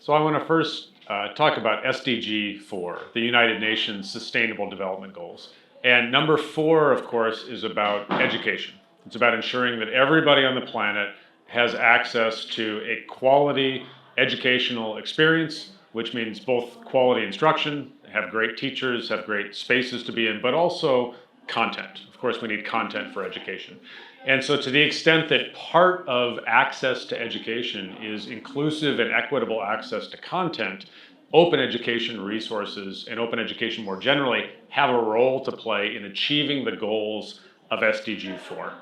So I want to first talk about SDG4, the United Nations Sustainable Development Goals. And number 4, of course, is about education. It's about ensuring that everybody on the planet has access to a quality educational experience, which means both quality instruction, have great teachers, have great spaces to be in, but also content. Of course, we need content for education. And so to the extent that part of access to education is inclusive and equitable access to content, open education resources and open education more generally have a role to play in achieving the goals of SDG4.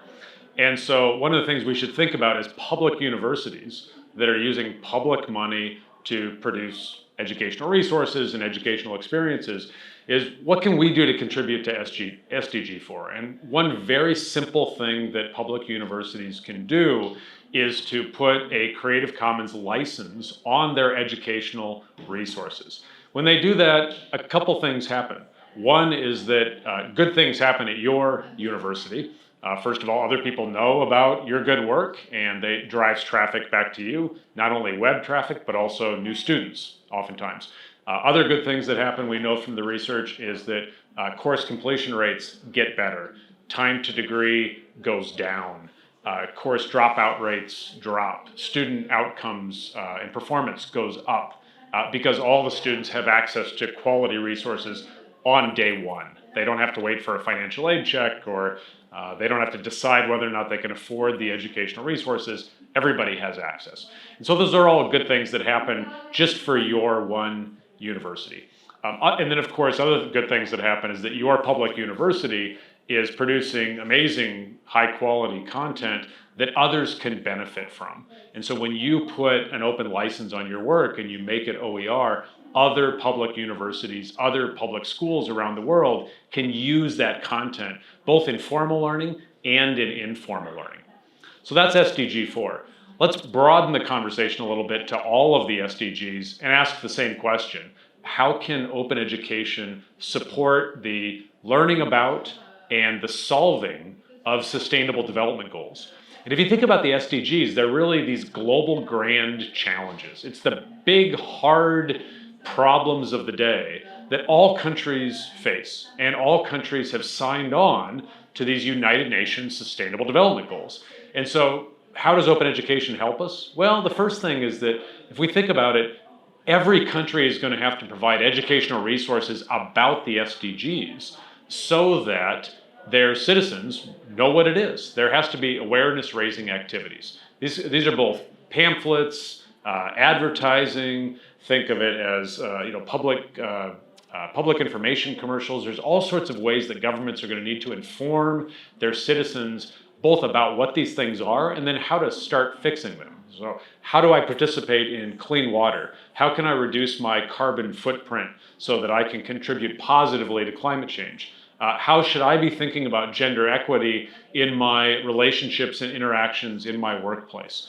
And so one of the things we should think about is public universities that are using public money to produce educational resources and educational experiences is what can we do to contribute to SDG4? And one very simple thing that public universities can do is to put a Creative Commons license on their educational resources. When they do that, a couple things happen. One is that good things happen at your university. First of all, other people know about your good work and it drives traffic back to you, not only web traffic, but also new students oftentimes. Other good things that happen, we know from the research, is that course completion rates get better. Time to degree goes down. Course dropout rates drop. Student outcomes and performance goes up because all the students have access to quality resources on day one. They don't have to wait for a financial aid check or they don't have to decide whether or not they can afford the educational resources. Everybody has access. And so those are all good things that happen just for your one university. And then of course, other good things that happen is that your public university is producing amazing high quality content that others can benefit from. And so when you put an open license on your work and you make it OER, other public universities, other public schools around the world can use that content, both in formal learning and in informal learning. So that's SDG4. Let's broaden the conversation a little bit to all of the SDGs and ask the same question. How can open education support the learning about and the solving of sustainable development goals? And if you think about the SDGs, they're really these global grand challenges. It's the big, hard problems of the day that all countries face, and all countries have signed on to these United Nations Sustainable Development Goals. And so how does open education help us? Well, the first thing is that if we think about it, every country is going to have to provide educational resources about the SDGs so that their citizens know what it is. There has to be awareness raising activities. These are both pamphlets, advertising, think of it as public information commercials. There's all sorts of ways that governments are going to need to inform their citizens both about what these things are and then how to start fixing them. So how do I participate in clean water? How can I reduce my carbon footprint so that I can contribute positively to climate change? How should I be thinking about gender equity in my relationships and interactions in my workplace?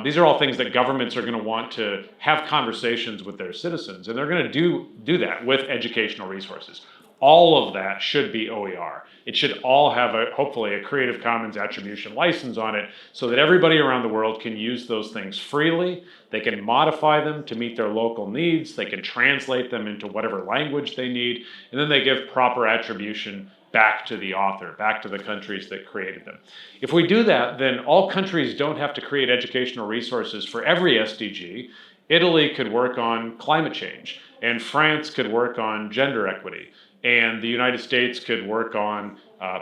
These are all things that governments are going to want to have conversations with their citizens, and they're going to do that with educational resources. All of that should be OER. It should all have hopefully a Creative Commons attribution license on it so that everybody around the world can use those things freely. They can modify them to meet their local needs. They can translate them into whatever language they need, and then they give proper attribution back to the author, back to the countries that created them. If we do that, then all countries don't have to create educational resources for every SDG. Italy could work on climate change, and France could work on gender equity, and the United States could work on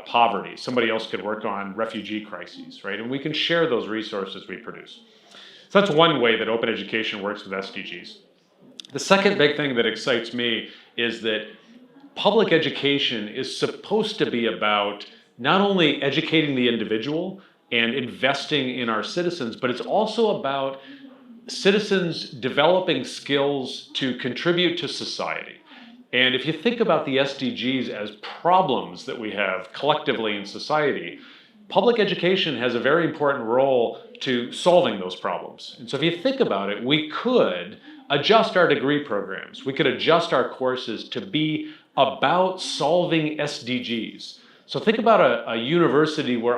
poverty. Somebody else could work on refugee crises, right? And we can share those resources we produce. So that's one way that open education works with SDGs. The second big thing that excites me is that public education is supposed to be about not only educating the individual and investing in our citizens, but it's also about citizens developing skills to contribute to society. And if you think about the SDGs as problems that we have collectively in society, public education has a very important role to solving those problems. And so if you think about it, we could adjust our degree programs. We could adjust our courses to be about solving SDGs. So think about a university where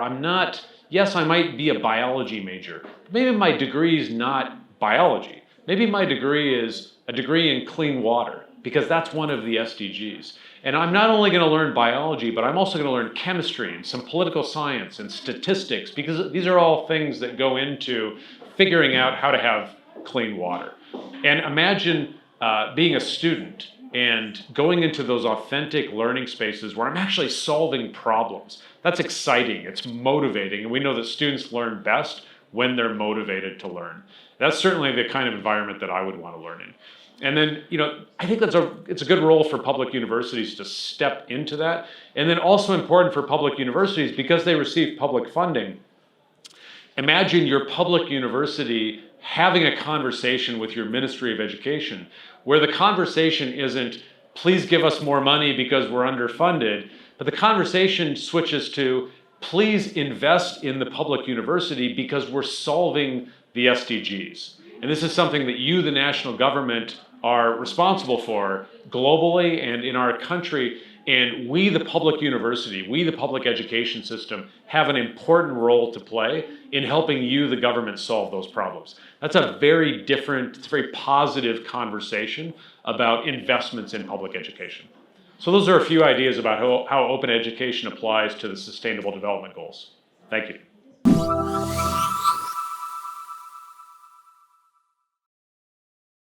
yes, I might be a biology major. Maybe my degree is not biology. Maybe my degree is a degree in clean water, because that's one of the SDGs. And I'm not only going to learn biology, but I'm also going to learn chemistry and some political science and statistics, because these are all things that go into figuring out how to have clean water. And imagine being a student and going into those authentic learning spaces where I'm actually solving problems. That's exciting, it's motivating, and we know that students learn best when they're motivated to learn. That's certainly the kind of environment that I would want to learn in. And then, I think it's a good role for public universities to step into that. And then also important for public universities, because they receive public funding. Imagine your public university having a conversation with your Ministry of Education, where the conversation isn't, please give us more money because we're underfunded, but the conversation switches to, please invest in the public university because we're solving the SDGs. And this is something that you, the national government, are responsible for globally and in our country. And we, the public university, we, the public education system, have an important role to play in helping you, the government, solve those problems. That's a very different, it's a very positive conversation about investments in public education. So those are a few ideas about how open education applies to the Sustainable Development Goals. Thank you.